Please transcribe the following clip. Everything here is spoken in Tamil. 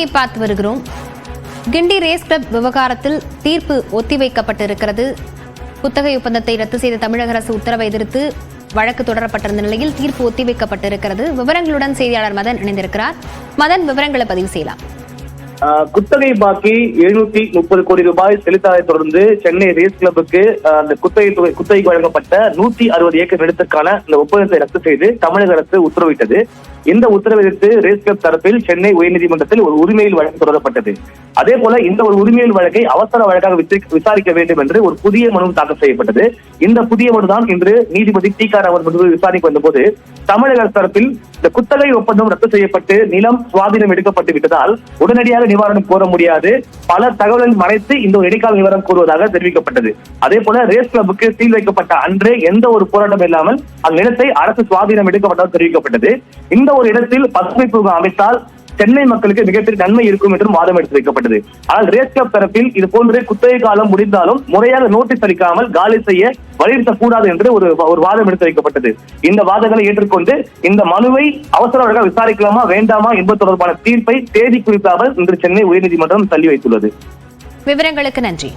செய்தியை பார்த்து வருகிறோம். கிண்டி ரேஸ் கிளப் விவகாரத்தில் தீர்ப்பு ஒத்திவைக்கப்பட்டிருக்கிறது. குத்தகை ஒப்பந்தத்தை ரத்து செய்த தமிழக அரசு உத்தரவை எதிர்த்து வழக்கு தொடரப்பட்டிருந்த நிலையில் தீர்ப்பு ஒத்திவைக்கப்பட்டிருக்கிறது. விவரங்களுடன் செய்தியாளர் மதன் இணைந்திருக்கிறார். மதன், விவரங்களை பதிவு செய்யலாம். குத்தகை பாக்கி 730 கோடி ரூபாய் செலுத்தாதை தொடர்ந்து சென்னை ரேஸ் கிளப்புக்கு அந்த குத்தகைக்கு வழங்கப்பட்ட 160 ஏக்கர் நிலத்துக்கான இந்த ஒப்பந்தத்தை ரத்து செய்து தமிழக அரசு உத்தரவிட்டது. இந்த உத்தரவை எதிர்த்து ரேஸ் கிளப் தரப்பில் சென்னை உயர்நீதிமன்றத்தில் ஒரு உரிமையில் வழக்கு தொடரப்பட்டது. அதே போல இந்த ஒரு உரிமையில் வழக்கை அவசர வழக்காக விசாரிக்க வேண்டும் என்று ஒரு புதிய மனு தாக்கல் செய்யப்பட்டது. இந்த புதிய மனுதான் இன்று நீதிபதி டிகார் அவர் முன்பு விசாரணைக்கு வந்தபோது தமிழக அரசு தரப்பில் இந்த குத்தகை ஒப்பந்தம் ரத்து செய்யப்பட்டு நிலம் சுவாதீனம் எடுக்கப்பட்டு விட்டதால் உடனடியாக நிவாரணம் கோர முடியாது, பல தகவல்கள் மறைத்து இந்த ஒரு இடைக்கால நிவாரணம் கோருவதாக தெரிவிக்கப்பட்டது. அதே போல ரேஸ் கிளப்புக்கு சீல் வைக்கப்பட்ட அன்றே எந்த ஒரு போராட்டம் இல்லாமல் அந்த நிலத்தை அரசு சுவாதீனம் எடுக்கப்பட்டதாக தெரிவிக்கப்பட்டது. இந்த ஒரு இடத்தில் பசுமை பூங்கா அமைத்தால் சென்னை மக்களுக்கு மிகப்பெரிய நன்மை இருக்கும் என்றும் வாதம் எடுத்து வைக்கப்பட்டது. ஆனால் ரேஸ் கிளப் தரப்பில் இது போன்ற குத்தகை காலம் முடிந்தாலும் முறையாக நோட்டீஸ் அளிக்காமல் காலி செய்ய வலியுறுத்தக்கூடாது என்று ஒரு வாதம் எடுத்து வைக்கப்பட்டது. இந்த வாதங்களை ஏற்றுக்கொண்டு இந்த மனுவை அவசர வழக்காக விசாரிக்கலாமா வேண்டாமா என்பது தொடர்பான தீர்ப்பை தேதி குறிப்பாக இன்று சென்னை உயர்நீதிமன்றம் தள்ளி வைத்துள்ளது. விவரங்களுக்கு நன்றி.